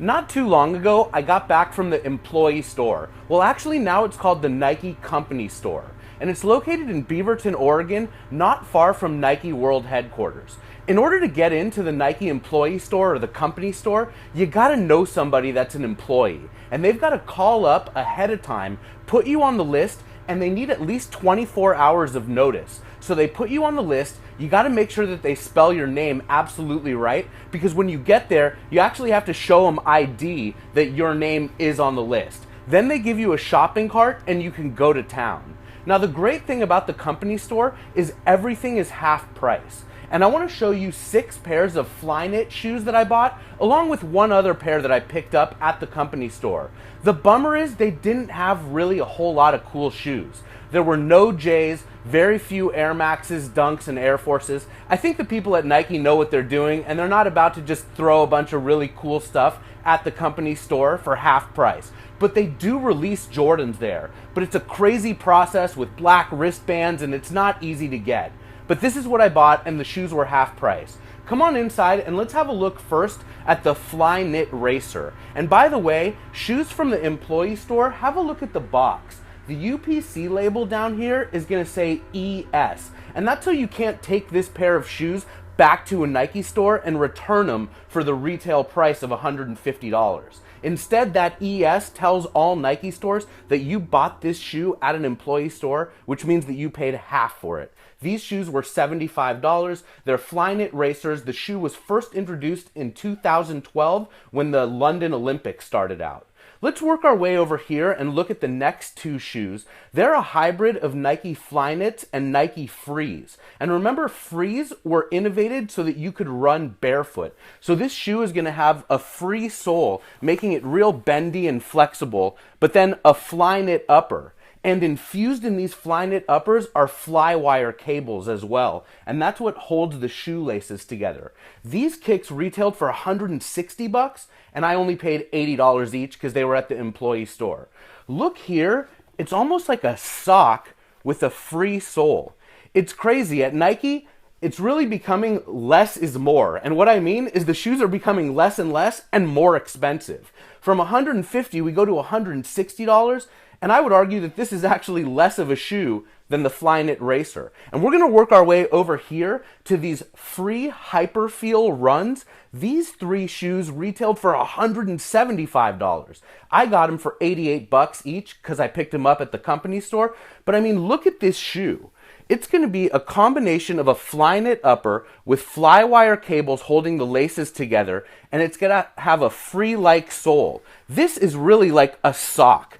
Not too long ago, I got back from the employee store. Well, actually, now it's called the Nike Company Store. And it's located in Beaverton, Oregon, not far from Nike World Headquarters. In order to get into the Nike employee store or the company store, you gotta know somebody that's an employee. And they've gotta call up ahead of time, put you on the list, and they need at least 24 hours of notice. So they put you on the list. You got to make sure that they spell your name absolutely right, because when you get there, you actually have to show them ID that your name is on the list. Then they give you a shopping cart and you can go to town. Now, the great thing about the company store is everything is half price. And I want to show you 6 pairs of Flyknit shoes that I bought, along with one other pair that I picked up at the company store. The bummer is they didn't have really a whole lot of cool shoes. There were no J's, very few Air Maxes, Dunks, and Air Forces. I think the people at Nike know what they're doing, and they're not about to just throw a bunch of really cool stuff at the company store for half price. But they do release Jordans there. But it's a crazy process with black wristbands, and it's not easy to get. But this is what I bought, and the shoes were half price. Come on inside and let's have a look first at the Flyknit Racer. And by the way, shoes from the employee store, have a look at the box. The UPC label down here is going to say ES, and that's so you can't take this pair of shoes back to a Nike store and return them for the retail price of $150. Instead, that ES tells all Nike stores that you bought this shoe at an employee store, which means that you paid half for it. These shoes were $75. They're Flyknit Racers. The shoe was first introduced in 2012 when the London Olympics started out. Let's work our way over here and look at the next 2 shoes. They're a hybrid of Nike Flyknits and Nike Frees. And remember, Frees were innovated so that you could run barefoot. So this shoe is going to have a free sole, making it real bendy and flexible, but then a Flyknit upper. And infused in these Flyknit uppers are fly-wire cables as well. And that's what holds the shoelaces together. These kicks retailed for $160, and I only paid $80 each because they were at the employee store. Look here, it's almost like a sock with a free sole. It's crazy. At Nike, it's really becoming less is more. And what I mean is the shoes are becoming less and less and more expensive. From $150, we go to $160, and I would argue that this is actually less of a shoe than the Flyknit Racer. And we're going to work our way over here to these free Hyperfeel runs. These 3 shoes retailed for $175. I got them for $88 each because I picked them up at the company store. But I mean, look at this shoe. It's going to be a combination of a Flyknit upper with flywire cables holding the laces together, and it's going to have a free-like sole. This is really like a sock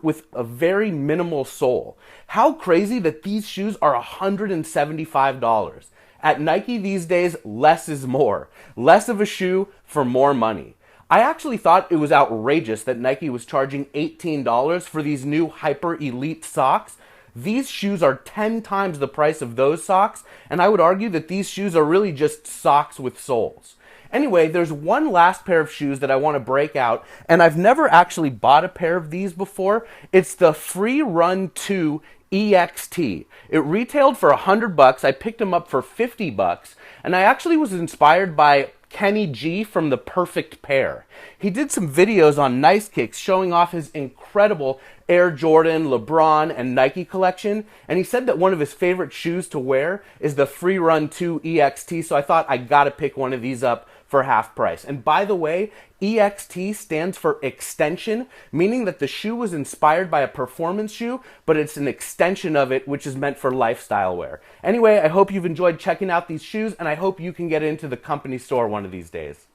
with a very minimal sole. How crazy that these shoes are $175. At Nike these days, less is more. Less of a shoe for more money. I actually thought it was outrageous that Nike was charging $18 for these new Hyper Elite socks. These shoes are 10 times the price of those socks, and I would argue that these shoes are really just socks with soles. Anyway, there's one last pair of shoes that I want to break out, and I've never actually bought a pair of these before. It's the Free Run 2 EXT. It retailed for $100. I picked them up for $50, and I actually was inspired by Kenny G from The Perfect Pair. He did some videos on Nice Kicks showing off his incredible Air Jordan, LeBron, and Nike collection, and he said that one of his favorite shoes to wear is the Free Run 2 EXT, so I thought I gotta pick one of these up for half price. And by the way, EXT stands for extension, meaning that the shoe was inspired by a performance shoe, but it's an extension of it, which is meant for lifestyle wear. Anyway, I hope you've enjoyed checking out these shoes, and I hope you can get into the company store one of these days.